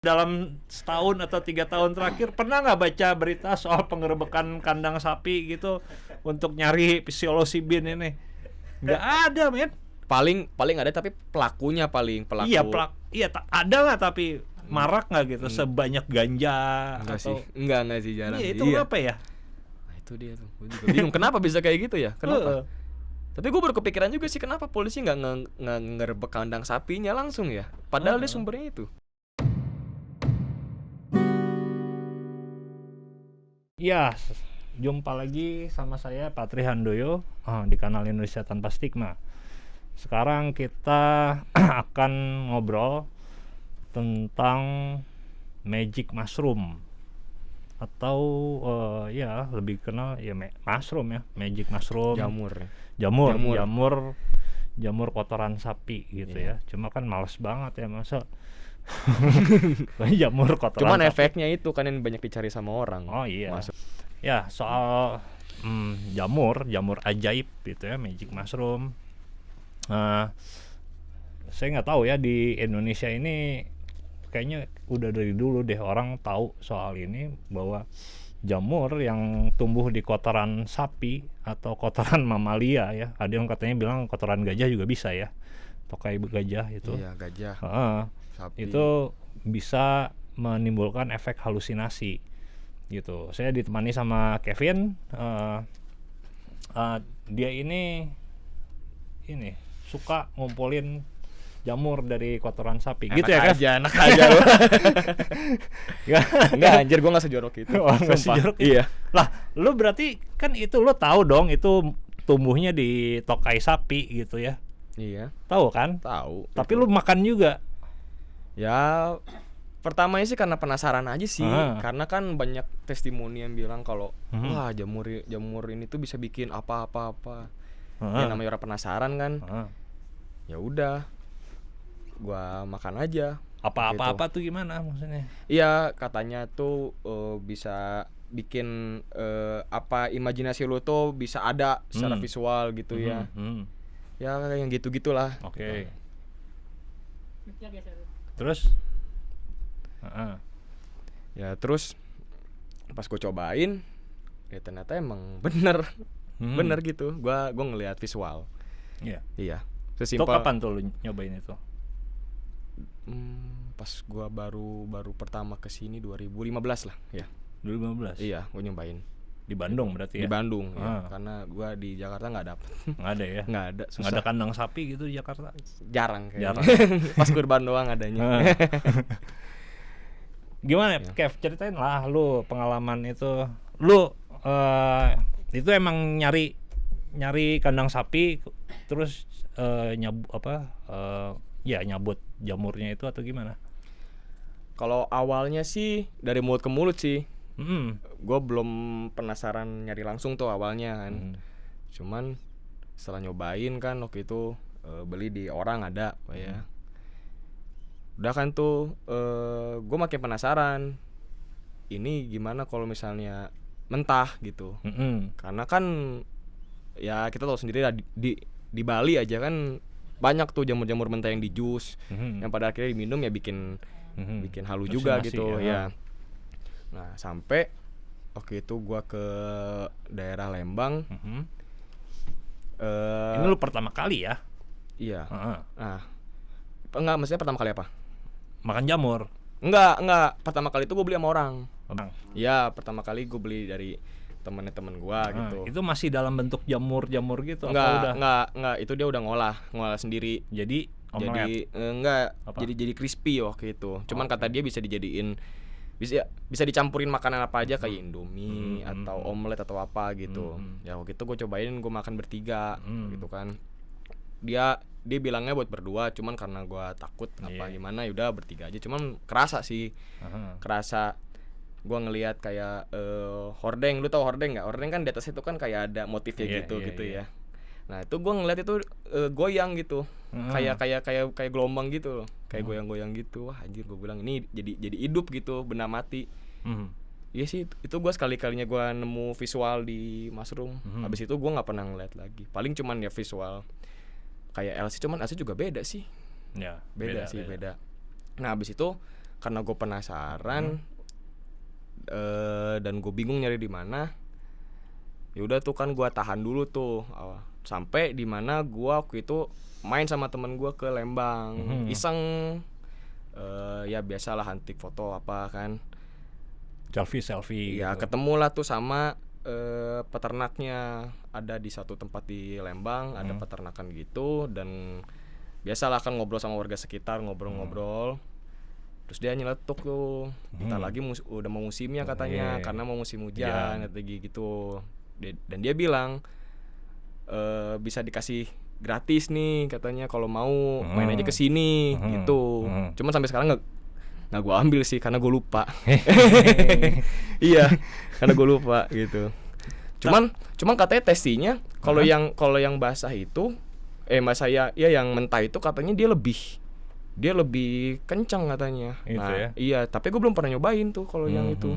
Dalam setahun atau 3 tahun terakhir pernah nggak baca berita soal penggerebekan kandang sapi gitu untuk nyari psilocybin ini? Nggak ada, men. Paling ada tapi pelakunya pelaku. Iya, ada nggak tapi marak nggak gitu sebanyak ganja Enggak atau sih. Enggak sih, jarang. Iya, itu Iya. apa ya? Nah, itu dia tuh. Gue juga bingung kenapa bisa kayak gitu ya? Kenapa? Tapi gue baru kepikiran juga sih kenapa polisi nggak ngerebek kandang sapinya langsung ya? Padahal dia sumbernya itu. Ya, jumpa lagi sama saya Patri Handoyo di kanal Indonesia Tanpa Stigma. Sekarang kita akan ngobrol tentang magic mushroom atau ya lebih kenal ya mushroom ya, magic mushroom. Jamur kotoran sapi gitu ya. Cuma kan males banget ya masa jamur kotoran. Cuman sapi. efeknya itu kan yang banyak dicari sama orang. Oh iya. Masuk. Ya soal jamur ajaib gitu ya, magic mushroom. Saya nggak tahu ya di Indonesia ini kayaknya udah dari dulu deh orang tahu soal ini bahwa jamur yang tumbuh di kotoran sapi atau kotoran mamalia ya, ada yang katanya bilang kotoran gajah juga bisa ya, tokai gajah itu. Iya, gajah. Sapi. Itu bisa menimbulkan efek halusinasi gitu. Saya ditemani sama Kevin. Dia ini suka ngumpulin jamur dari kotoran sapi gitu ya, Kev? Enak aja lu. Enggak, anjir, gua enggak sejorok itu. Nggak sejorok itu. Iya. Lah, lu berarti kan itu lu tahu dong itu tumbuhnya di tokai sapi gitu ya. Iya. Tahu kan? Tahu. Tapi lu makan juga. Ya, pertamanya sih karena penasaran aja sih. Karena kan banyak testimoni yang bilang kalau wah, jamur ini tuh bisa bikin apa-apa. Ya namanya orang penasaran kan. Ya udah, gua makan aja. Apa-apa tuh gimana maksudnya? Iya, katanya tuh bisa bikin imajinasi lu tuh bisa ada secara visual gitu ya. Ya kayak gitu-gitulah. Oke. Terus? Ya terus pas gue cobain, ya ternyata emang bener gitu. Gua ngelihat visual. Iya. Iya. Itu Sesimpel. kapan tuh lu nyobain itu? Pas gua baru pertama kesini 2015 lah ya. 2015? Iya, gua nyobain Di Bandung berarti ya? di Bandung ya. Karena gua di Jakarta nggak dapet. Nggak ada ya? Nggak ada, susah. Nggak ada kandang sapi gitu di Jakarta? Jarang kayaknya. Jarang. Pas kurban doang adanya. Gimana Kev, ceritain lah lu pengalaman itu. Lu itu emang nyari kandang sapi terus nyabut jamurnya itu atau gimana? Kalau awalnya sih dari mulut ke mulut sih. Gue belum penasaran nyari langsung tuh awalnya kan. Cuman setelah nyobain kan waktu itu beli di orang ada ya. Udah kan tuh gue makin penasaran. Ini gimana kalau misalnya mentah gitu. Karena kan ya kita tahu sendiri lah di Bali aja kan banyak tuh jamur-jamur mentah yang di jus, yang pada akhirnya diminum ya bikin halu juga gitu ya. Nah sampai waktu itu gua ke daerah Lembang. Ini lu pertama kali ya? Iya. Nah, enggak, maksudnya pertama kali apa? Makan jamur? Enggak. Pertama kali itu gua beli sama orang. Iya, Ya. pertama kali gua beli dari temen gua gitu. Itu masih dalam bentuk jamur gitu? Enggak, itu dia udah ngolah sendiri. Jadi omelet? Jadi crispy waktu itu. Cuman kata dia bisa dijadiin, bisa dicampurin makanan apa aja kayak Indomie atau omelet atau apa gitu. Ya waktu itu gue cobain, gue makan bertiga gitu kan. Dia bilangnya buat berdua, cuman karena gue takut gimana, yaudah bertiga aja. Cuman kerasa sih, kerasa. Gue ngelihat kayak hordeng. Lu tau hordeng nggak? Hordeng kan di atas itu kan kayak ada motifnya gitu ya. Nah itu gue ngeliat itu goyang gitu, kayak gelombang gitu loh, kayak goyang-goyang gitu. Wah anjir, gue bilang ini jadi hidup gitu, benda mati. Iya sih, itu gue sekali-kalinya gue nemu visual di mushroom. Habis itu gue nggak pernah ngeliat lagi. Paling cuman ya visual kayak LC, cuman LC juga beda sih. Ya, beda. Nah habis itu karena gue penasaran dan gue bingung nyari di mana. Ya udah tuh kan gue tahan dulu tuh sampai di mana gue waktu itu main sama temen gue ke Lembang, iseng ya biasalah hunting foto apa kan, selfie ya gitu. ketemu lah tuh sama peternaknya, ada di satu tempat di Lembang, ada peternakan gitu, dan biasalah kan ngobrol sama warga sekitar, ngobrol-ngobrol. Terus dia nyeletuk tuh, bentar lagi udah mau musimnya katanya, karena mau musim hujan gitu. Dan dia bilang bisa dikasih gratis nih katanya kalau mau main aja ke sini gitu. Cuman sampai sekarang nggak gue ambil sih karena gue lupa. Iya, karena gue lupa gitu. Cuman katanya testinya kalau yang basah itu basah ya yang mentah itu katanya dia lebih kencang katanya. Itu Nah, ya? iya, tapi gue belum pernah nyobain tuh kalau yang itu.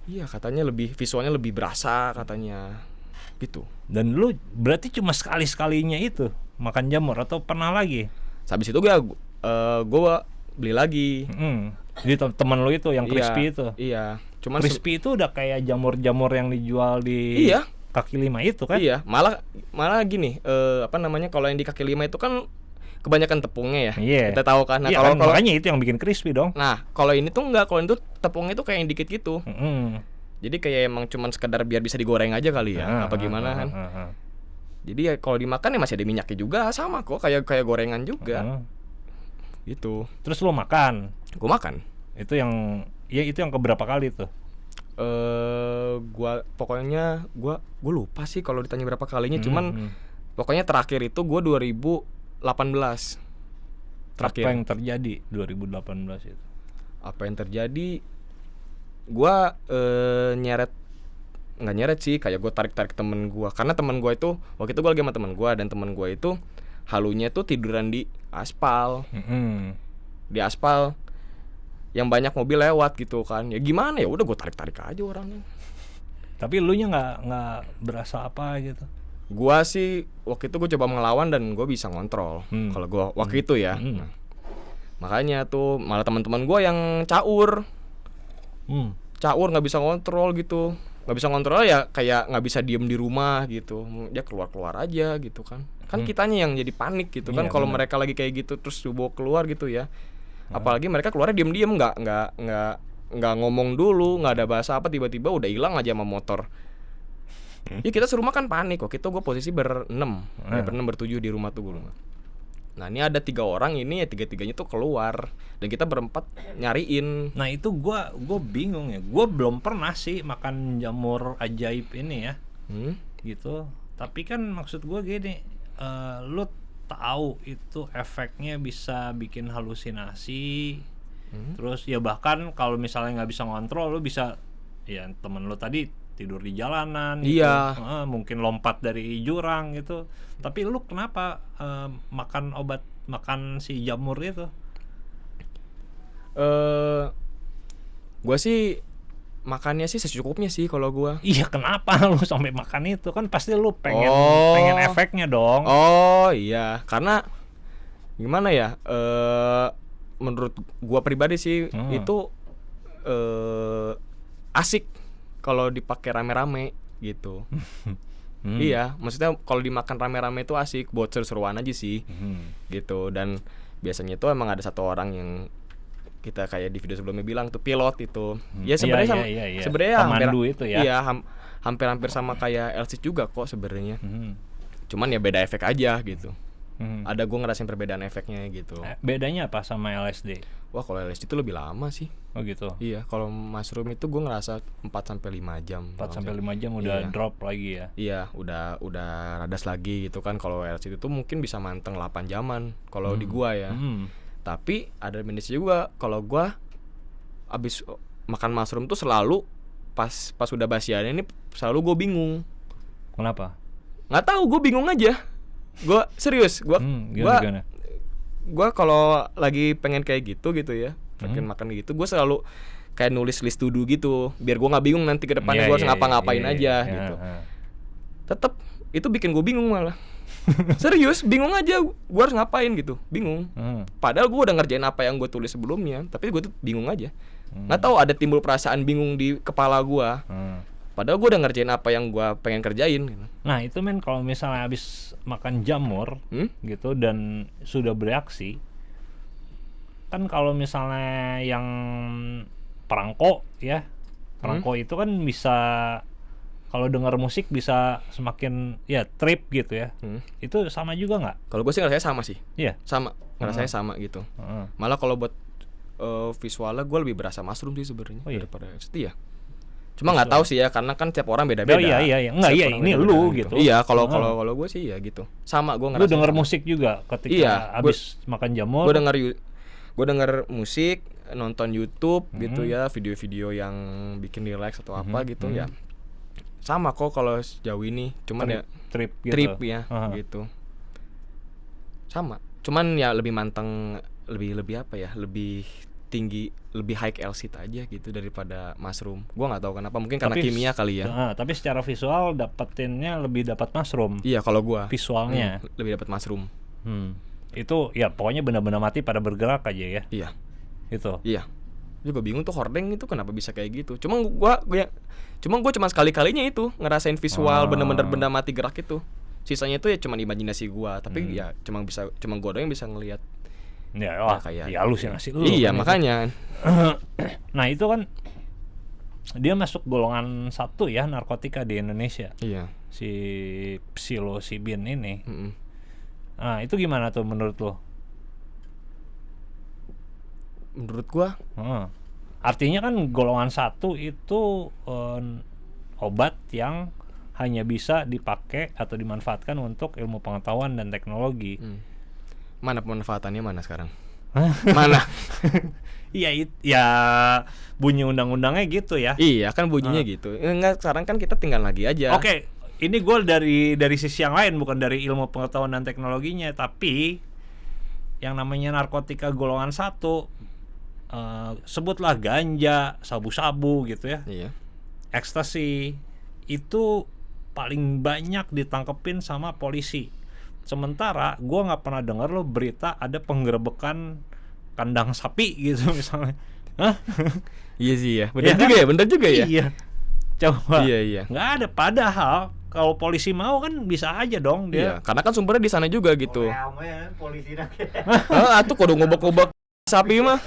Iya, katanya visualnya lebih berasa katanya. Gitu. Dan lu berarti cuma sekali-sekalinya itu makan jamur atau pernah lagi? Habis itu gue beli lagi. Jadi teman lu itu yang crispy itu. Iya. Cuman Crispy itu udah kayak jamur-jamur yang dijual di kaki lima itu kan? Iya, malah gini, kalau yang di kaki lima itu kan kebanyakan tepungnya ya. Iya. Kita tahu kan. Nah, iya kalau kan, makanya itu yang bikin crispy dong. Nah, kalau ini tuh enggak, kalau itu tepungnya tuh kayak yang dikit gitu. Jadi kayak emang cuman sekedar biar bisa digoreng aja kali ya, apa gimana kan. Jadi ya kalau dimakan ya masih ada minyaknya juga, sama kok kayak gorengan juga. Gitu. Terus lu makan? Gue makan. Itu yang keberapa kali tuh? Pokoknya gue lupa sih kalau ditanya berapa kalinya, cuman pokoknya terakhir itu gue 2018. Terakhir. Apa yang terjadi 2018 itu? Apa yang terjadi? Gue nggak nyeret sih, kayak gue tarik temen gue, karena temen gue itu waktu itu gue lagi sama temen gue, dan temen gue itu halunya tuh tiduran di aspal. Di aspal yang banyak mobil lewat gitu kan. Ya gimana ya, udah gue tarik aja orangnya. Tapi lu nya nggak berasa apa gitu? Gua sih waktu itu gue coba melawan dan gue bisa ngontrol. Kalau gue waktu itu ya. Nah, makanya tuh malah teman-teman gue yang caur nggak bisa ngontrol gitu. Nggak bisa ngontrol ya, kayak nggak bisa diem di rumah gitu. Dia keluar aja gitu kan. Kan kitanya yang jadi panik gitu kan kalau mereka lagi kayak gitu terus dibawa keluar gitu ya. Apalagi mereka keluarnya diem-diem, nggak ngomong dulu, nggak ada bahasa apa, tiba-tiba udah hilang aja sama motor. Ya kita serumah kan panik. Waktu itu gue posisi berenam, bertujuh di rumah tuh gue. Nah ini ada 3 orang ini ya, 3-3-nya tuh keluar dan kita berempat nyariin. Nah itu gue bingung ya, gue belum pernah sih makan jamur ajaib ini ya, gitu. Tapi kan maksud gue gini, lu tahu itu efeknya bisa bikin halusinasi, terus ya bahkan kalau misalnya nggak bisa ngontrol, lu bisa ya temen lu tadi tidur di jalanan, iya, gitu. Mungkin lompat dari jurang gitu. Tapi lu kenapa makan si jamur itu? Gue sih makannya sih secukupnya sih kalau gue. Iya, kenapa lu sampai makan itu? Kan pasti lu pengen efeknya dong. Oh iya, karena gimana ya? Menurut gue pribadi sih itu asik kalau dipakai rame-rame gitu. Iya, maksudnya kalau dimakan rame-rame itu asik, buat seru-seruan aja sih. Gitu. Dan biasanya itu emang ada satu orang yang kita kayak di video sebelumnya bilang tuh pilot itu. Ya sebenarnya sebenarnya pemandu itu ya. Iya, hampir sama kayak LC juga kok sebenarnya. Cuman ya beda efek aja gitu. Ada gue ngerasain perbedaan efeknya gitu. Bedanya apa sama LSD? Wah, kalau LSD itu lebih lama sih. Oh gitu. Iya, kalau mushroom itu gue ngerasa 4-5 jam. 4-5 jam udah drop lagi ya. Iya, udah radas lagi gitu kan. Kalau LSD itu mungkin bisa manteng 8 jaman kalau di gua ya. Tapi ada minusnya juga, kalau gua abis makan mushroom tuh selalu pas udah basiannya ini selalu gue bingung. Kenapa? Nggak tahu, gue bingung aja. Gue serius, gue kalau lagi pengen kayak gitu ya, pengen makan gitu, gue selalu kayak nulis list to do gitu, biar gue nggak bingung nanti ke depannya gue harus ngapa-ngapain aja gitu. Tetep itu bikin gue bingung malah. Serius, bingung aja gue harus ngapain gitu, bingung. Padahal gue udah ngerjain apa yang gue tulis sebelumnya, tapi gue tuh bingung aja. Nggak tahu ada timbul perasaan bingung di kepala gue. Padahal gue udah ngerjain apa yang gue pengen kerjain gitu. Nah itu men, kalau misalnya habis makan jamur gitu dan sudah bereaksi, kan kalau misalnya yang perangko ya, perangko itu kan bisa kalau dengar musik bisa semakin ya trip gitu ya. Itu sama juga nggak? Kalau gue sih ngerasanya sama sih. Iya. Sama, ngerasanya sama gitu. Malah kalau buat visualnya gue lebih berasa mushroom sih sebenarnya daripada LSD ya. Cuma nggak tahu sih ya, karena kan tiap orang beda-beda. Oh, iya. Enggak, iya ini lu gitu. Iya, kalau gue sih ya gitu. Sama gue ngerasa. Lu denger musik juga ketika habis makan jamur? Gue denger musik, nonton YouTube gitu ya, video-video yang bikin relax atau apa gitu ya. Sama kok kalau sejauh ini, cuman trip gitu. Trip ya gitu. Sama. Cuman ya lebih manteng, lebih apa ya? Lebih tinggi, lebih high LC aja gitu daripada mushroom. Gua nggak tahu kenapa, mungkin karena kimia kali ya. Tapi secara visual dapetinnya lebih dapat mushroom. Iya, kalau gua visualnya lebih dapat mushroom. Itu ya pokoknya benda-benda mati pada bergerak aja ya. Iya. Itu. Iya. Juga bingung tuh hordeng itu kenapa bisa kayak gitu. Cuma gua cuma sekali-kalinya itu ngerasain visual bener-bener benda mati gerak itu. Sisanya itu ya cuma imajinasi gua, tapi ya cuma gua doang yang bisa ngelihat. Ya, kayak ya halusinasi lu. Iya, kan makanya. Nah, itu kan dia masuk golongan 1 ya narkotika di Indonesia. Iya. Si psilocybin ini. Nah, itu gimana tuh menurut lo? Menurut gua artinya kan golongan 1 itu obat yang hanya bisa dipakai atau dimanfaatkan untuk ilmu pengetahuan dan teknologi. Mana pemanfaatannya mana sekarang? Mana? Iya, ya bunyi undang-undangnya gitu ya. Iya, kan bunyinya gitu. Enggak, sekarang kan kita tinggal lagi aja. Oke, ini gue dari sisi yang lain, bukan dari ilmu pengetahuan dan teknologinya, tapi yang namanya narkotika golongan 1, sebutlah ganja, sabu-sabu gitu ya. Iya. Ekstasi itu paling banyak ditangkepin sama polisi. Sementara gue nggak pernah dengar lo berita ada penggerebekan kandang sapi gitu misalnya. Hah? Iya sih ya. Bener juga ya. Iya. Coba. Iya. Nggak ada, padahal kalau polisi mau kan bisa aja dong dia. Iya, karena kan sumbernya di sana juga gitu. Polisi Atuh kudu ngobok-ngobok sapi mah.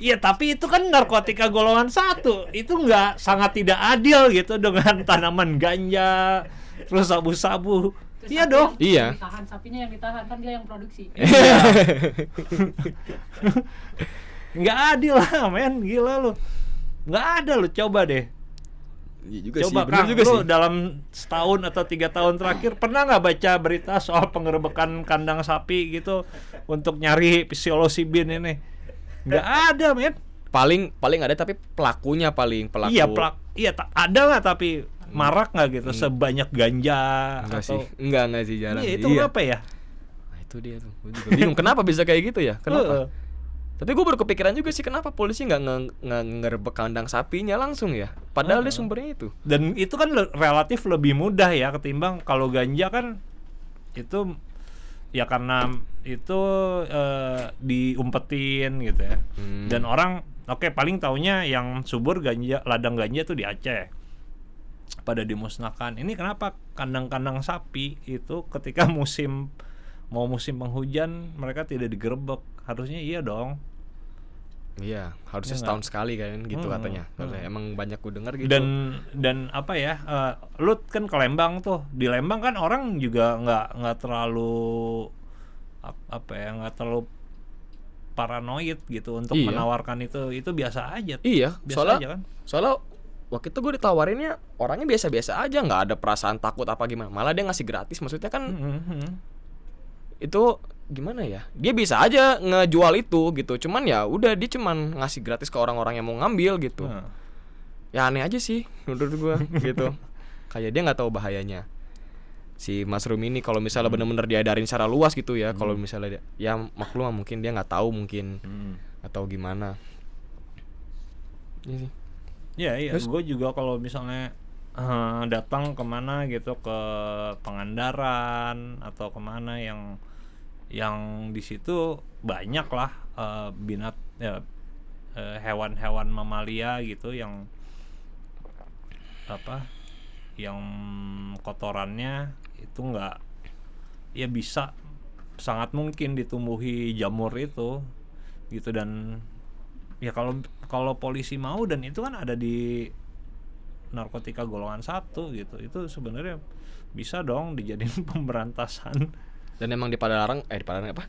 Iya, tapi itu kan narkotika golongan 1. Itu nggak, sangat tidak adil gitu dengan tanaman ganja, terus sabu-sabu. Iya dong. Iya. Ditahan, sapinya yang ditahan, kan dia yang produksi. Nggak adil lah, men, gila lu. Nggak ada lu, coba deh. Iya juga Coba sih, Kang, juga lu sih. dalam setahun atau 3 tahun terakhir pernah nggak baca berita soal penggerebekan kandang sapi gitu untuk nyari psilocybin ini? Nggak ada, men. Paling ada tapi pelakunya pelaku. Iya, ada nggak tapi marak nggak gitu sebanyak ganja Enggak atau sih. Enggak sih jarang. Iya, itu kenapa ya? Nah, itu dia tuh. Gue juga bingung kenapa bisa kayak gitu ya? Kenapa? Tapi gue baru kepikiran juga sih kenapa polisi nggak ngerebek kandang sapinya langsung ya? Padahal dia sumbernya itu. Dan itu kan relatif lebih mudah ya ketimbang kalau ganja kan itu ya karena itu diumpetin gitu ya. Dan orang paling taunya yang subur ganja, ladang ganja tuh di Aceh. Pada dimusnahkan. Ini kenapa kandang-kandang sapi itu ketika musim penghujan mereka tidak digerebek? Harusnya iya dong. Iya, harusnya setahun sekali kan gitu katanya. Emang banyak gu dengar gitu. Dan apa ya? Lu kan ke Lembang tuh. Di Lembang kan orang juga nggak terlalu nggak terlalu paranoid gitu untuk menawarkan itu biasa aja. Iya, biasa soalnya aja kan. Soalnya waktu itu gue ditawarinnya orangnya biasa-biasa aja, nggak ada perasaan takut apa gimana. Malah dia ngasih gratis, maksudnya kan itu gimana ya? Dia bisa aja ngejual itu gitu. Cuman ya udah dia cuman ngasih gratis ke orang-orang yang mau ngambil gitu. Ya aneh aja sih menurut gue gitu. Kayak dia nggak tahu bahayanya si mushroom ini kalau misalnya benar-benar diadarin secara luas gitu ya. Kalau misalnya ya maklum mungkin dia nggak tahu mungkin atau gimana. Iya sih. Iya, gue juga kalau misalnya datang kemana gitu, ke Pangandaran atau kemana yang di situ banyak lah hewan-hewan mamalia gitu yang yang kotorannya itu nggak, ya bisa sangat mungkin ditumbuhi jamur itu gitu. Dan ya kalau polisi mau, dan itu kan ada di narkotika golongan 1 gitu, itu sebenarnya bisa dong dijadiin pemberantasan. Dan emang di Padalarang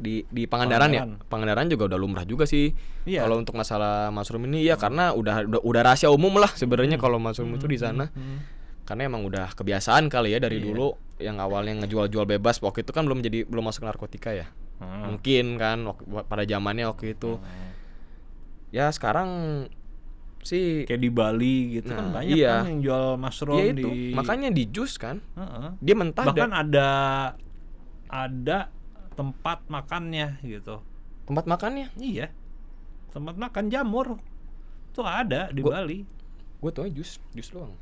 di Pangandaran ya. Pangandaran juga udah lumrah juga sih. Iya. Kalau untuk masalah mushroom ini ya karena udah rahasia umum lah sebenarnya kalau mushroom itu di sana. Karena emang udah kebiasaan kali ya dari dulu yang awalnya ngejual-jual bebas, waktu itu kan belum masuk narkotika ya. Mungkin kan pada zamannya waktu itu. Ya sekarang sih Kayak di Bali gitu kan banyak iya. kan yang jual mushroom Iya itu. di Makanya di jus kan. Dia mentah bahkan ada tempat makannya gitu. tempat makannya. Iya, tempat makan jamur tuh ada di Bali. Gue tau jus doang.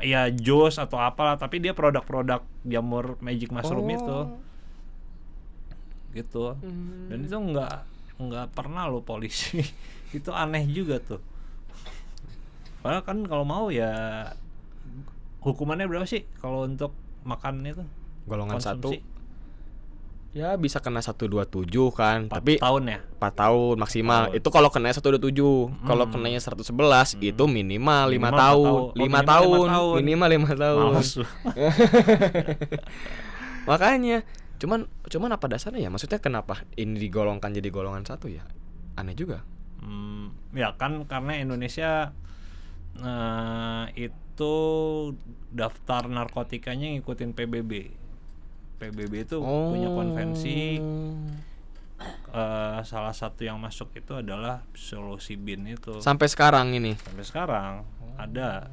Ya jus atau apalah, tapi dia produk-produk jamur magic mushroom itu gitu. Dan itu nggak pernah lo polisi itu aneh juga tuh. Padahal kan kalau mau ya hukumannya berapa sih kalau untuk makan itu Golongan 1 konsumsi? ya bisa kena 127 kan, 4 tapi tahun ya. 4 tahun maksimal. Itu kalau kena 127. Kalau kenanya 111 itu minimal 5 Minimal tahun. 5 4 tahun. tahun. tahun. Minimal 5 tahun. Males lu. Makanya cuman apa dasarnya ya? Maksudnya kenapa ini digolongkan jadi golongan 1 ya? Aneh juga. Ya kan karena Indonesia itu daftar narkotikanya ngikutin PBB. PBB itu punya konvensi. Salah satu yang masuk itu adalah psilocybin itu. Sampai sekarang ini. Sampai sekarang ada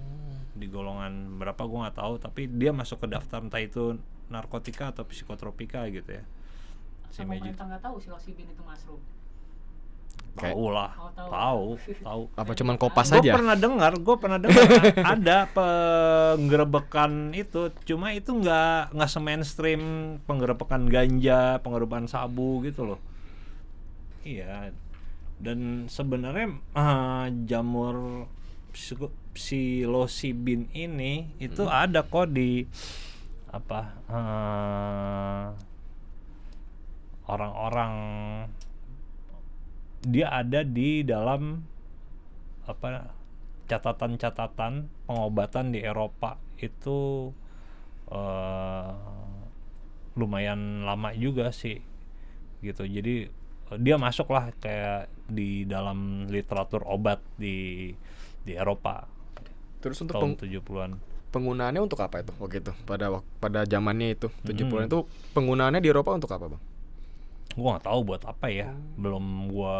di golongan berapa gue nggak tahu, tapi dia masuk ke daftar entah itu narkotika atau psikotropika gitu ya. Si Sama magic. pemerintah nggak tahu psilocybin itu mushroom. Tahu lah, tahu. Apa cuman kopas Gue aja? pernah dengar ada penggerebekan itu, cuma itu nggak se-mainstream penggerebekan ganja, penggerebekan sabu gitu loh. Iya. Dan sebenarnya jamur psilocybin ini itu ada kok di orang-orang, dia ada di dalam catatan-catatan pengobatan di Eropa itu lumayan lama juga sih gitu. Jadi dia masuk lah kayak di dalam literatur obat di Eropa. Terus untuk tahun 70-an. penggunaannya untuk apa itu waktu itu? Pada zamannya itu 70-an itu penggunaannya di Eropa untuk apa, Bang? Gua nggak tahu buat apa ya, belum gua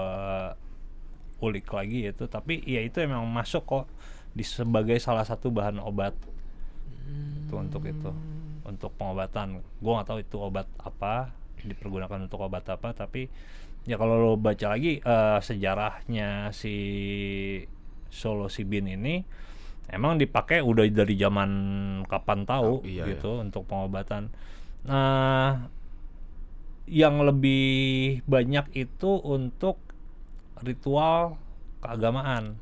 ulik lagi itu, tapi ya itu emang masuk kok sebagai salah satu bahan obat itu untuk pengobatan. Gua nggak tahu itu obat apa, dipergunakan untuk obat apa, tapi ya kalau lo baca lagi sejarahnya si psilocybin ini emang dipakai udah dari zaman kapan tahu gitu. Untuk pengobatan. Yang lebih banyak itu untuk ritual keagamaan.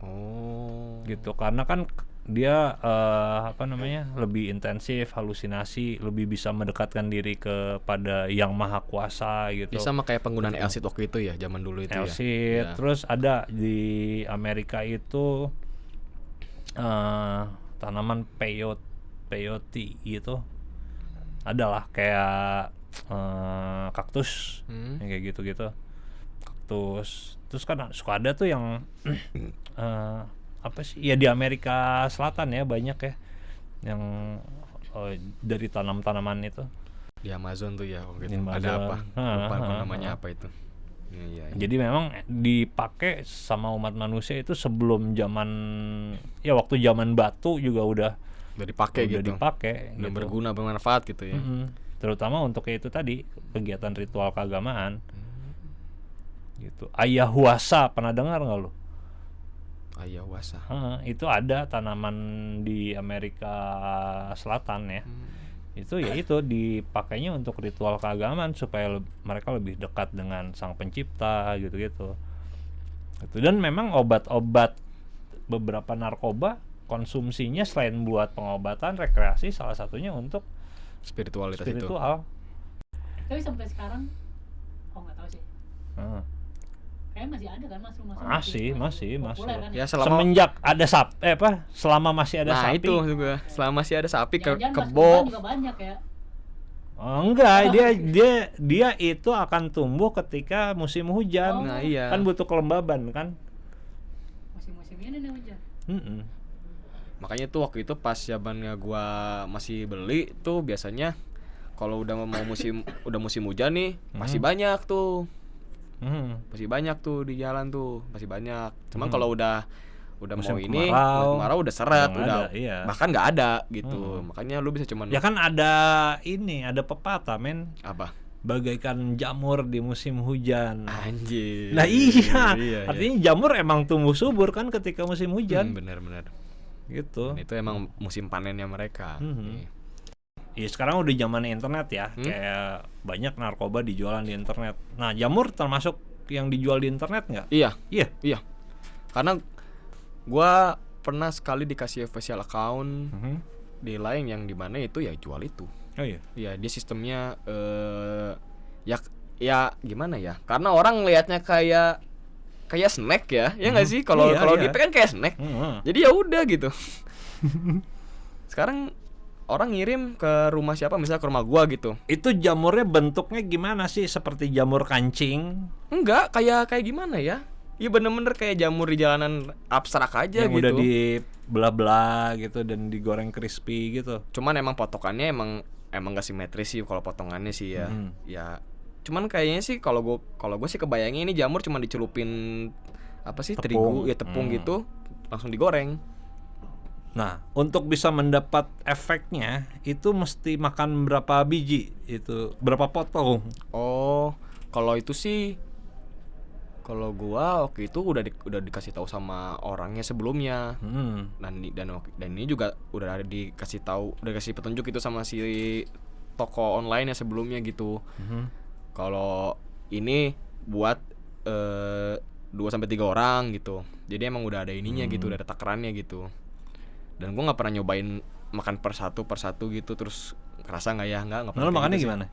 Gitu, karena kan dia lebih intensif, halusinasi, lebih bisa mendekatkan diri kepada yang maha kuasa gitu. Ya sama kayak penggunaan L-Seed waktu itu ya, zaman dulu itu L-Seed, ya. terus ada di Amerika itu tanaman peyote gitu. Adalah kayak kaktus yang kayak gitu-gitu. Kaktus. Terus kan suka ada tuh yang apa sih? Ya di Amerika Selatan ya banyak ya yang dari tanam-tanaman itu. Di Amazon tuh ya gitu. Amazon. Ada apa? Lupa namanya apa itu. Iya. Jadi memang dipakai sama umat manusia itu sebelum zaman, ya waktu zaman batu juga udah dipakai gitu. Dipakai dan gitu. berguna, bermanfaat gitu ya. Terutama untuk itu tadi, kegiatan ritual keagamaan. Gitu. Ayahuasca, pernah dengar nggak lo? Ayahuasca. Itu ada tanaman di Amerika Selatan ya. Itu ya itu dipakainya untuk ritual keagamaan supaya mereka lebih dekat dengan sang pencipta gitu-gitu. Dan memang obat-obat beberapa narkoba konsumsinya selain buat pengobatan, rekreasi, salah satunya untuk Spiritualitas spiritual. Tapi sampai sekarang, nggak tahu sih. Kayaknya masih ada kan mushroom Masih. populer kan Ya ya? selama Semenjak ada selama masih ada nah sapi. itu juga selama masih ada sapi Jangan-jangan kebo. mushroom juga banyak ya. Enggak, dia itu akan tumbuh ketika musim hujan. Nah iya. Kan butuh kelembaban kan. Musim-musim ini nih hujan. Makanya tuh waktu itu pas zamannya gua masih beli tuh biasanya kalau udah musim hujan nih masih banyak tuh. Masih banyak tuh di jalan tuh, masih banyak. Cuman kalau udah Musim mau ini kemarau udah seret, nggak udah ada, iya. bahkan nggak ada gitu. Makanya lu bisa cuman Ya kan ada pepatah men, apa? bagaikan jamur di musim hujan. Anjir. Nah iya, iya. artinya jamur emang tumbuh subur kan ketika musim hujan. Bener-bener. Gitu. Dan itu emang musim panennya mereka. Ya sekarang udah zaman internet ya, kayak banyak narkoba dijualan di internet. Nah jamur termasuk yang dijual di internet nggak? Iya. Iya. Karena gua pernah sekali dikasih official account di Line yang dimana itu ya jual itu. Oh iya. Ya dia sistemnya ya gimana ya? Karena orang lihatnya kayak snack ya nggak sih? Kalau Iya. DP kan kayak snack. Jadi ya udah gitu. Sekarang orang ngirim ke rumah siapa, misalnya ke rumah gua gitu. Itu jamurnya bentuknya gimana sih? Seperti jamur kancing? Enggak, kayak gimana ya? Iya bener-bener kayak jamur di jalanan abstrak aja yang gitu. udah dibelah-belah gitu dan digoreng crispy gitu. Cuman emang potongannya emang gak simetris sih kalau potongannya sih ya. Ya cuman kayaknya sih kalau gue sih kebayangnya ini jamur cuma dicelupin apa sih Tepung. tepung gitu langsung digoreng. Nah, untuk bisa mendapat efeknya itu mesti makan berapa biji? Itu berapa potong? Oh, kalau itu sih kalau gua waktu itu udah dikasih tahu sama orangnya sebelumnya. Dan ini juga udah dikasih petunjuk itu sama si toko online ya sebelumnya gitu. Kalau ini buat 2-3 orang gitu. Jadi emang udah ada ininya gitu, udah ada takarannya gitu. Dan gue nggak pernah nyobain makan per satu gitu terus kerasa nggak ya nggak pernah. Lalu makannya gitu gimana?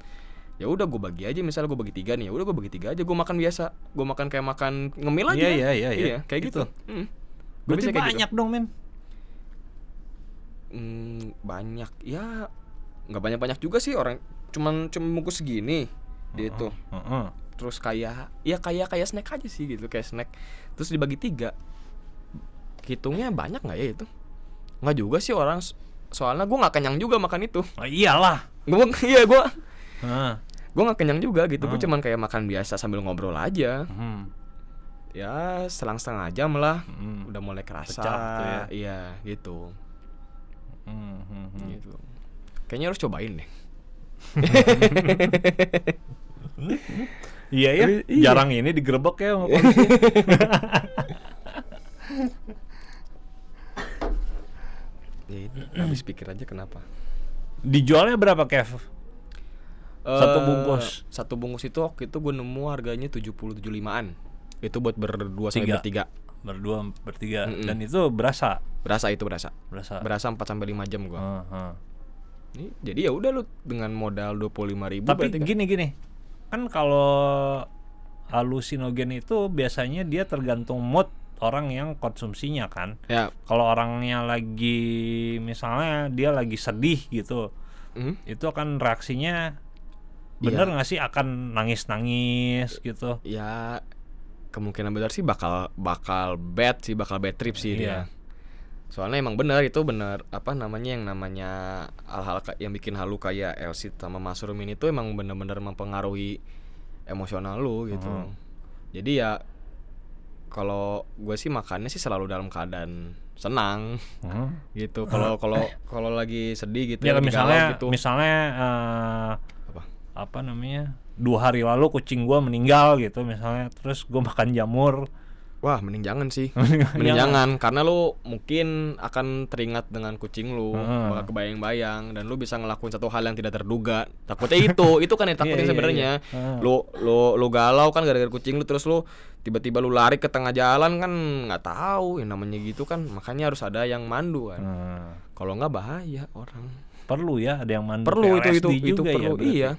Ya udah gue bagi aja, misalnya gue bagi 3 nih, ya udah gue bagi 3 aja, gue makan biasa, gue makan kayak makan ngemil aja. Iya, kayak gitu. Gua Berarti bisa kayak banyak dong men. banyak ya, nggak banyak juga sih, orang cuman bungkus segini gitu. Terus kayak snack aja sih gitu, kayak snack terus dibagi 3. Hitungnya banyak nggak ya itu? Nggak juga sih orang, soalnya gue nggak kenyang juga makan itu. Oh, iyalah. Gue nggak kenyang juga gitu. Gue cuman kayak makan biasa sambil ngobrol aja. Ya selang-setengah jam lah. Udah mulai kerasa. Pecah tuh ya. Iya gitu. Gitu. Kayaknya harus cobain deh. Iya ya. Iya. Jarang ini digerebek ya sama polisi. Ya ini habis pikir aja kenapa. Dijualnya berapa, Kev? Satu bungkus. Satu bungkus itu waktu itu gue nemu harganya 70-75an. Itu buat berdua sampai bertiga. Berdua bertiga. Dan itu berasa. Berasa 4-5 jam gue. Jadi ya udah lu dengan modal 25.000. Tapi gini. Kan kalau halusinogen itu biasanya dia tergantung mood orang yang konsumsinya kan. Ya. Kalau orangnya lagi misalnya dia lagi sedih gitu, itu akan reaksinya bener nggak sih, akan nangis gitu? Ya kemungkinan besar sih bakal bad trip sih dia. Soalnya emang bener apa namanya yang namanya hal-hal yang bikin halu kayak LSD sama mushroom ini tuh emang bener-bener mempengaruhi emosional lu gitu. Jadi ya kalau gue sih makannya sih selalu dalam keadaan senang gitu. Kalau lagi sedih gitu Ya lagi misalnya galau gitu. misalnya apa namanya 2 hari lalu kucing gue meninggal gitu misalnya, terus gue makan jamur Wah, mending jangan sih. Mending jangan, karena lu mungkin akan teringat dengan kucing lu, bakal kebayang-bayang dan lu bisa ngelakuin satu hal yang tidak terduga. Takutnya itu kan yang takutin sebenarnya. Lu galau kan gara-gara kucing lu, terus lu tiba-tiba lu lari ke tengah jalan kan nggak tahu, yang namanya gitu kan. Makanya harus ada yang mandu kan. Kalau nggak bahaya orang. Perlu ya ada yang mandu. Perlu kayak itu juga perlu. ya, Iya.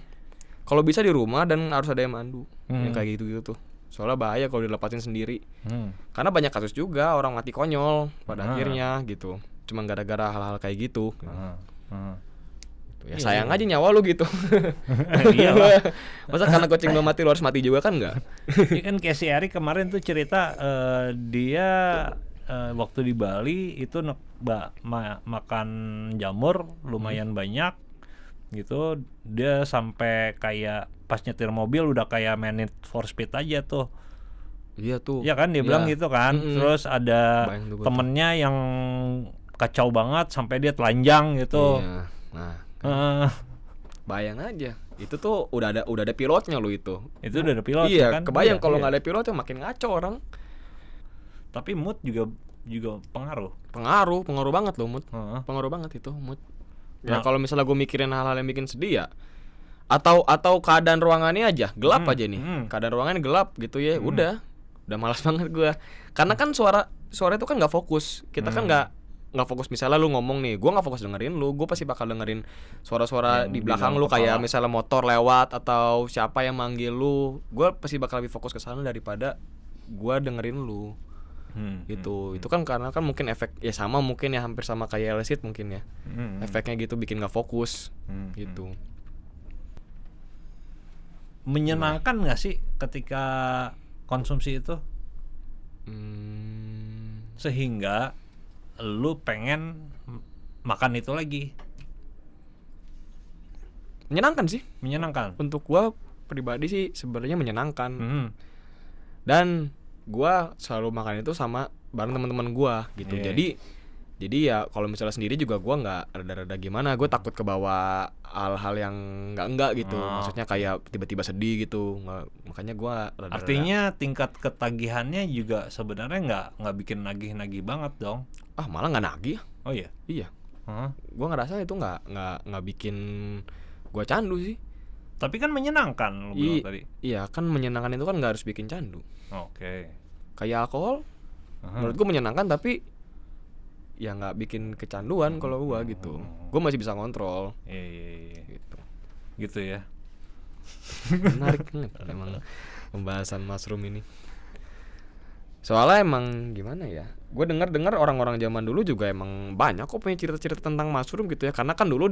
Kalau bisa di rumah dan harus ada yang mandu. Yang kayak gitu tuh. Soalnya bahaya kalau dilepasin sendiri. Karena banyak kasus juga orang mati konyol pada akhirnya gitu. Cuma gara-gara hal-hal kayak gitu. Ya sayang aja nyawa lu gitu. Iyalah. Masa karena kucing lu mati lu harus mati juga kan enggak? Ini kan kayak si Eri kemarin tuh cerita dia waktu di Bali itu makan jamur lumayan banyak gitu. Dia sampai kayak pas nyetir mobil udah kayak main Need for Speed aja tuh. Iya tuh. Iya kan dia bilang gitu kan. Terus ada temennya yang kacau banget sampai dia telanjang gitu. Iya. Nah, bayang aja. Itu tuh udah ada pilotnya lo itu. Itu udah ada pilot iya, kan. Kebayang kalau nggak ada pilotnya makin ngaco orang. Tapi mood juga pengaruh. Pengaruh banget loh mood. Pengaruh banget itu mood. Ya kalau misalnya gue mikirin hal-hal yang bikin sedih ya, atau keadaan ruangannya aja gelap aja nih. Keadaan ruangannya gelap gitu ya, udah malas banget gue. Karena kan suara itu kan nggak fokus. Kita kan nggak fokus. Misalnya lu ngomong nih, gue nggak fokus dengerin lu, gue pasti bakal dengerin suara-suara di belakang lu, kayak misalnya motor lewat atau siapa yang manggil lu. Gue pasti bakal lebih fokus ke sana daripada gue dengerin lu. Gitu. Itu kan karena kan mungkin efek ya sama, mungkin ya hampir sama kayak LSD mungkin ya. Efeknya gitu bikin nggak fokus. Gitu. Menyenangkan nggak sih ketika konsumsi itu? Sehingga lu pengen makan itu lagi. Menyenangkan sih. Menyenangkan. Untuk gua pribadi sih sebenarnya menyenangkan. Dan gua selalu makan itu sama bareng teman-teman gua gitu. Jadi ya kalau misalnya sendiri juga gua nggak rada-rada gimana, gua takut kebawa hal-hal yang enggak gitu. Maksudnya kayak tiba-tiba sedih gitu. Makanya gua rada-rada. Artinya tingkat ketagihannya juga sebenarnya nggak bikin nagih-nagih banget dong. Ah, malah nggak nagih. Oh iya. Iya. Gua ngerasa itu nggak bikin gua candu sih. Tapi kan menyenangkan lu bilang tadi. Iya, kan menyenangkan itu kan nggak harus bikin candu. Oke. Kayak alkohol, menurut gua menyenangkan tapi ya nggak bikin kecanduan kalau gua gitu. Gua masih bisa kontrol. Iya. Gitu ya. Menarik banget emang pembahasan mushroom ini. Soalnya emang gimana ya? Gue dengar orang-orang zaman dulu juga emang banyak kok punya cerita-cerita tentang mushroom gitu ya. Karena kan dulu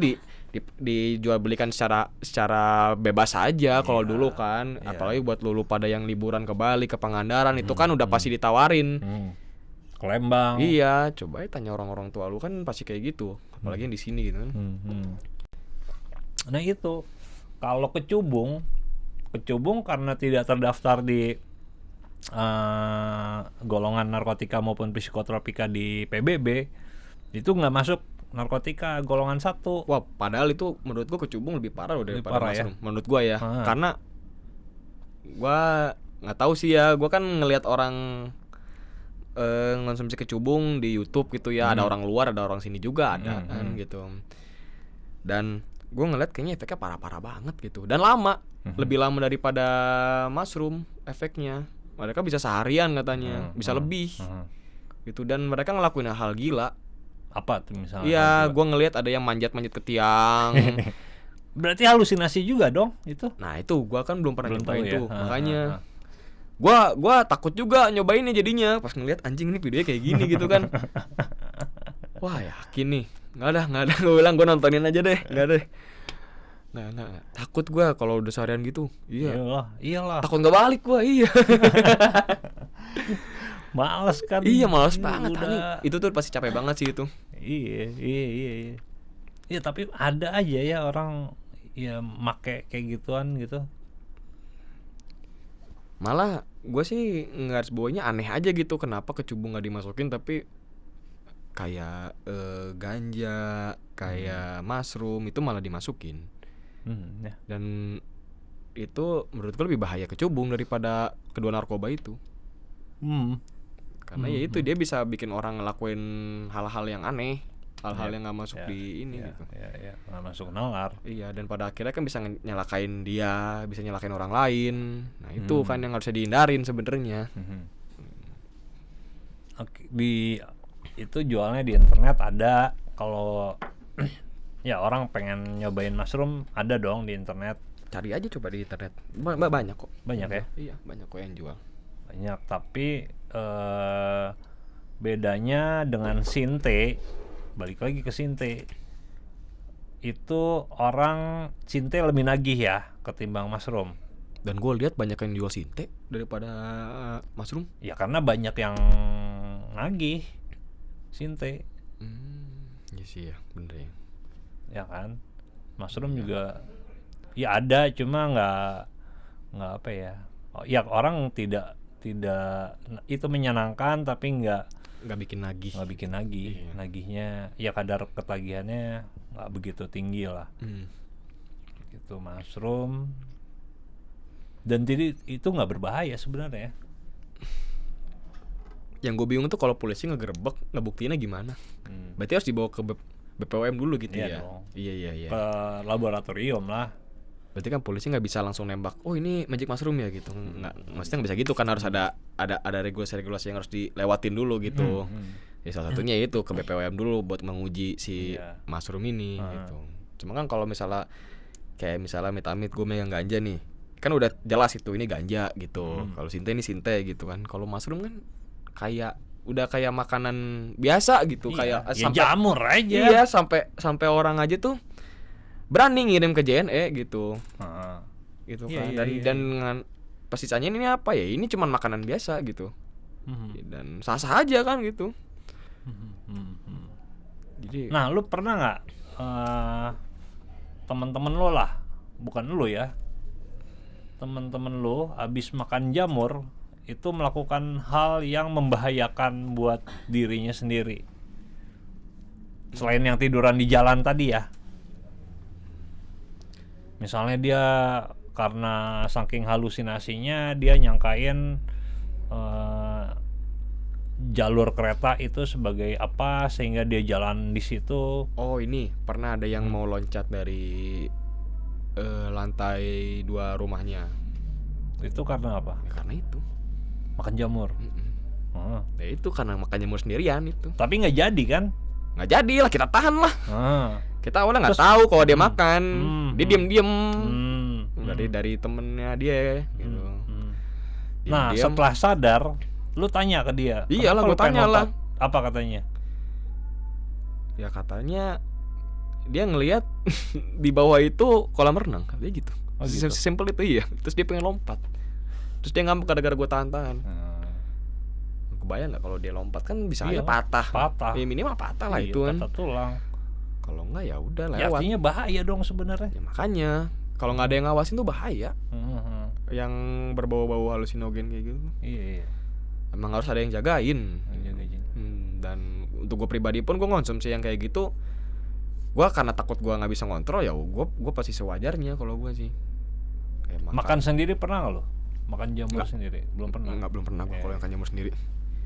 dijual belikan secara bebas aja kalau dulu kan. Apalagi buat lu pada yang liburan ke Bali, ke Pangandaran itu kan udah pasti ditawarin. Ke Lembang. Iya, coba tanya orang-orang tua lu kan pasti kayak gitu. Apalagi yang di sini gitu kan. Nah itu kalau kecubung karena tidak terdaftar di golongan narkotika maupun psikotropika di PBB, itu nggak masuk narkotika golongan 1. Wah, padahal itu menurut gua kecubung lebih parah loh daripada mushroom. Ya? Menurut gua ya. Karena gua nggak tahu sih ya, gua kan ngelihat orang ngonsumsi kecubung di YouTube gitu ya. Ada orang luar, ada orang sini juga ada kan gitu. Dan gue ngeliat kayaknya efeknya parah-parah banget gitu. Dan lama, lebih lama daripada mushroom efeknya. Mereka bisa seharian katanya, bisa lebih gitu. Dan mereka ngelakuin hal gila. Apa tuh misalnya? Iya, gue ngeliat ada yang manjat-manjat ke tiang. Berarti halusinasi juga dong itu? Nah itu gue kan belum pernah nyobain tuh. Makanya gue takut juga nyobainnya jadinya. Pas ngeliat anjing ini videonya kayak gini gitu kan. Wah yakin nih. Nggak ada. Gue bilang gue nontonin aja deh. Nggak deh. Nggak. Takut gue kalau udah seharian gitu. Iyalah. Takut nggak balik gue. Iya. Males kan. Iya males banget. Itu tuh pasti capek banget sih itu. Iya. Iya tapi ada aja ya orang ya make kayak gituan gitu. Malah gue sih nggak bawanya aneh aja gitu. Kenapa kecubung nggak dimasukin tapi kayak ganja, kayak mushroom itu malah dimasukin. Dan itu menurut gue lebih bahaya kecubung daripada kedua narkoba itu. Karena ya itu dia bisa bikin orang ngelakuin hal-hal yang aneh, hal-hal yang nggak masuk di ini gitu. Ya, nggak masuk nalar. Iya, dan pada akhirnya kan bisa nyalakain dia, bisa nyalakain orang lain. Nah itu kan yang harusnya dihindarin sebenarnya. Oke, itu jualnya di internet ada. Kalau ya orang pengen nyobain mushroom ada dong di internet. Cari aja coba di internet, banyak kok. Banyak ya? Iya, banyak kok yang jual. Banyak, tapi bedanya dengan sinte, balik lagi ke sinte, itu orang sinte lebih nagih ya ketimbang mushroom. Dan gue lihat banyak yang jual sinte daripada mushroom. Ya karena banyak yang nagih sinte. Iya sih ya, bener ya. Ya kan, mushroom juga ya ada, cuma nggak apa ya. Ya orang tidak itu menyenangkan, tapi nggak bikin nagih. Iya. Nagihnya ya kadar ketagihannya nggak begitu tinggi lah. Gitu mushroom. Dan jadi itu nggak berbahaya sebenarnya. Yang gue bingung tuh kalau polisi ngegerebek, ngebuktiinnya gimana? Berarti harus dibawa ke BPOM dulu gitu ya? Dong. Iya. Ke laboratorium lah. Berarti kan polisi nggak bisa langsung nembak, oh ini magic mushroom ya gitu. Nggak, maksudnya nggak bisa gitu kan, harus ada regulasi yang harus dilewatin dulu gitu. Ya salah satunya itu ke BPOM dulu buat menguji si mushroom ini gitu. Cuma kan kalau misalnya kayak misalnya amit-amit gue megang ganja nih, kan udah jelas itu ini ganja gitu. Kalau sinte ini sinte gitu kan. Kalau mushroom kan kayak udah kayak makanan biasa gitu, kayak ya jamur aja. Iya, sampai orang aja tuh berani ngirim ke JNE gitu. Gitu kan. Dan dengan pesisanya ini apa ya? Ini cuma makanan biasa gitu. Dan sah-sah aja kan gitu. Jadi, nah, lu pernah nggak teman-teman lo lah, bukan lu ya, teman-teman lo abis makan jamur itu melakukan hal yang membahayakan buat dirinya sendiri, selain yang tiduran di jalan tadi ya? Misalnya dia karena saking halusinasinya dia nyangkain jalur kereta itu sebagai apa sehingga dia jalan di situ. Oh ini pernah ada yang mau loncat dari lantai 2 rumahnya. Itu karena apa? Ya, karena itu Makan jamur. Ya itu karena makan jamur sendirian itu. Tapi nggak jadi kan? Nggak jadi lah, kita tahan lah. Kita awalnya nggak Terus, tahu kalau dia makan, dia diem dari temennya dia gitu. Nah setelah sadar, lu tanya ke dia. Iyalah, gue tanya lah. Apa katanya? Ya katanya dia ngelihat di bawah itu kolam renang, katanya gitu. Simpel itu iya. Terus dia pengen lompat. Terus dia ngambek gara-gara gue tahan-tahan. Kebayang nggak kalau dia lompat kan bisa aja patah. Ya minimal patah lah itu kan. Patah tulang. Kalau nggak ya udah lewat. Ya artinya bahaya dong sebenarnya. Ya makanya kalau nggak ada yang ngawasin tuh bahaya. Yang berbau-bau halusinogen kayak gitu. Iya. Emang harus ada yang jagain. Dan untuk gue pribadi pun gue konsumsi yang kayak gitu. Gue karena takut gue nggak bisa ngontrol ya. Gue pasti sewajarnya kalau gue sih. Makan sendiri pernah nggak lo? Makan jamur sendiri? Belum pernah. Belum pernah gue kalau makan jamur sendiri.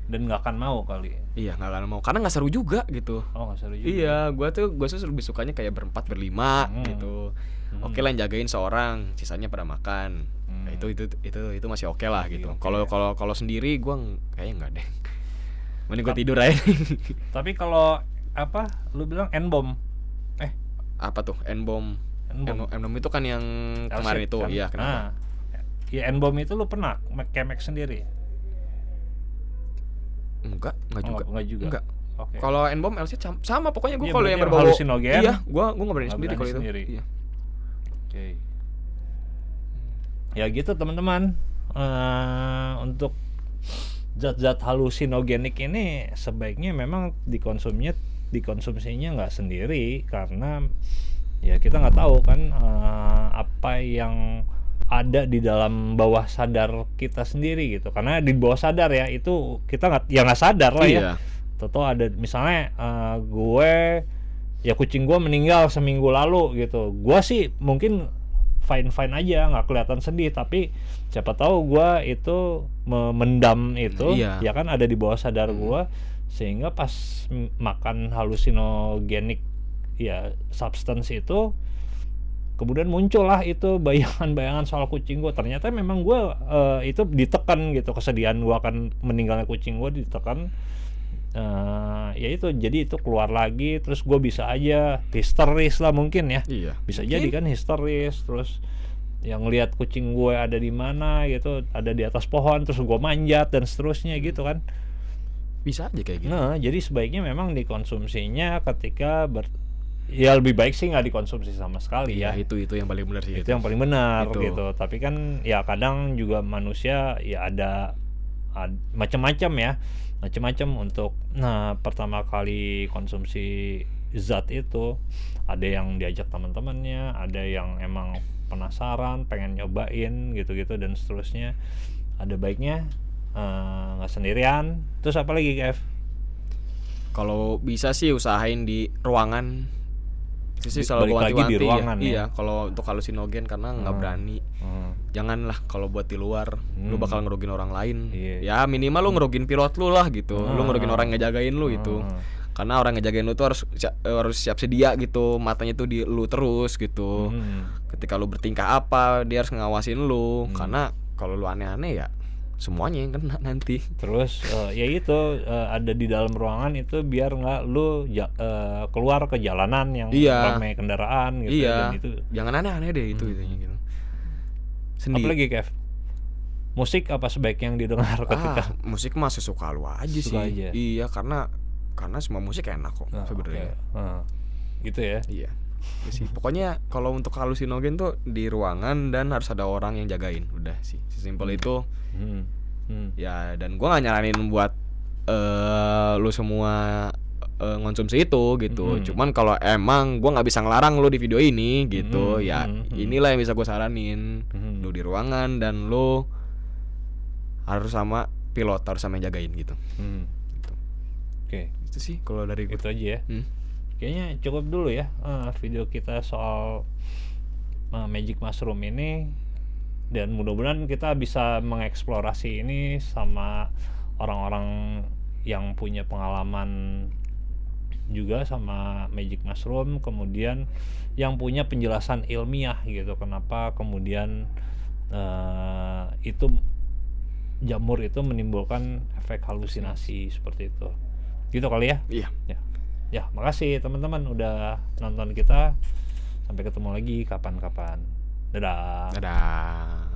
Dan nggak akan mau kali. Iya, nggak akan mau karena nggak seru juga gitu. Oh, nggak seru juga. Iya, gue tuh lebih sukanya kayak berempat berlima gitu. Oke lah, jagain seorang, sisanya pada makan. Nah, itu masih oke lah gitu. Kalau sendiri gue kayaknya nggak deh. Mending gue tidur aja. Tapi kalau apa? Lu bilang N-bomb? Apa tuh N-bomb? N-bomb itu kan yang kemarin itu, kan? Iya kenapa? Ya N-bomb itu lu pernah kemek sendiri? Enggak juga. Enggak. Okay. Kalau N-bomb LC sama pokoknya gue kalau yang berbau halusinogen. Iya, gue nggak berani sendiri kalau itu. Iya. Oke. Ya gitu teman-teman. Untuk zat-zat halusinogenik ini sebaiknya memang dikonsumsinya nggak sendiri, karena ya kita nggak tahu kan apa yang ada di dalam bawah sadar kita sendiri gitu. Karena di bawah sadar ya itu kita nggak sadar lah ya. Toto ada misalnya kucing gue meninggal seminggu lalu gitu. Gue sih mungkin fine aja, nggak kelihatan sedih, tapi siapa tahu gue itu memendam itu, Iya. ya kan ada di bawah sadar gue, sehingga pas makan halusinogenik ya substance itu, kemudian muncullah itu bayangan-bayangan soal kucing gue. Ternyata memang gue itu ditekan gitu, kesedihan gue akan meninggalnya kucing gue ditekan. Ya itu, jadi itu keluar lagi, terus gue bisa aja histeris lah mungkin ya. Iya. Bisa jadi kan histeris, terus yang ngelihat kucing gue ada di mana gitu, ada di atas pohon, terus gue manjat dan seterusnya gitu kan. Bisa aja kayak gitu. Nah, jadi sebaiknya memang dikonsumsinya ketika ya lebih baik sih nggak dikonsumsi sama sekali ya. Itu yang paling benar sih. Itu yang paling benar Gitu. gitu. Tapi kan ya kadang juga manusia ya ada macam-macam ya, macam-macam untuk pertama kali konsumsi zat itu. Ada yang diajak teman-temannya, ada yang emang penasaran pengen nyobain gitu-gitu dan seterusnya. Ada baiknya nggak sendirian. Terus apa lagi, Kev? Kalau bisa sih usahain di ruangan. Itu sih selalu Balik lagi di wanti-wanti ruangan ya. Iya, kalau untuk halusinogen karena nggak berani. Janganlah kalau buat di luar, lu bakal ngerugin orang lain. Iya. Ya minimal lu ngerugin pilot lu lah gitu. Lu ngerugin orang yang ngejagain lu gitu. Karena orang ngejagain lu tuh harus siap sedia gitu. Matanya tuh di lu terus gitu. Ketika lu bertingkah apa, dia harus ngawasin lu. Karena kalau lu aneh-aneh ya semuanya yang kena nanti. Terus ya itu ada di dalam ruangan itu biar nggak lu keluar ke jalanan yang Iya. ramai kendaraan gitu. Iya. Dan itu Jangan aneh-aneh deh itu gitu. Sendiri. apalagi, Kev? Musik apa sebaiknya yang didengar ketika Musik mah sesuka lu aja Suka sih. aja. Iya, karena semua musik enak kok sebenarnya. Gitu ya. Iya. Ya sih. Pokoknya kalau untuk halusinogen tuh di ruangan dan harus ada orang yang jagain. Udah sih, sesimpel itu. Ya, dan gua nggak nyaranin buat lu semua ngonsumsi itu gitu. Cuman kalau emang gua nggak bisa ngelarang lu di video ini gitu, ya inilah yang bisa gua saranin. Lu di ruangan dan lu harus sama pilot, harus sama yang jagain gitu. Gitu. Oke, Itu sih kalau dari gua. itu aja ya. Kayaknya cukup dulu ya video kita soal magic mushroom ini, dan mudah-mudahan kita bisa mengeksplorasi ini sama orang-orang yang punya pengalaman juga sama magic mushroom, kemudian yang punya penjelasan ilmiah gitu kenapa kemudian itu jamur itu menimbulkan efek halusinasi seperti itu. Gitu kali ya? Iya. Ya, makasih teman-teman udah nonton kita. Sampai ketemu lagi kapan-kapan. Dadah. Dadah.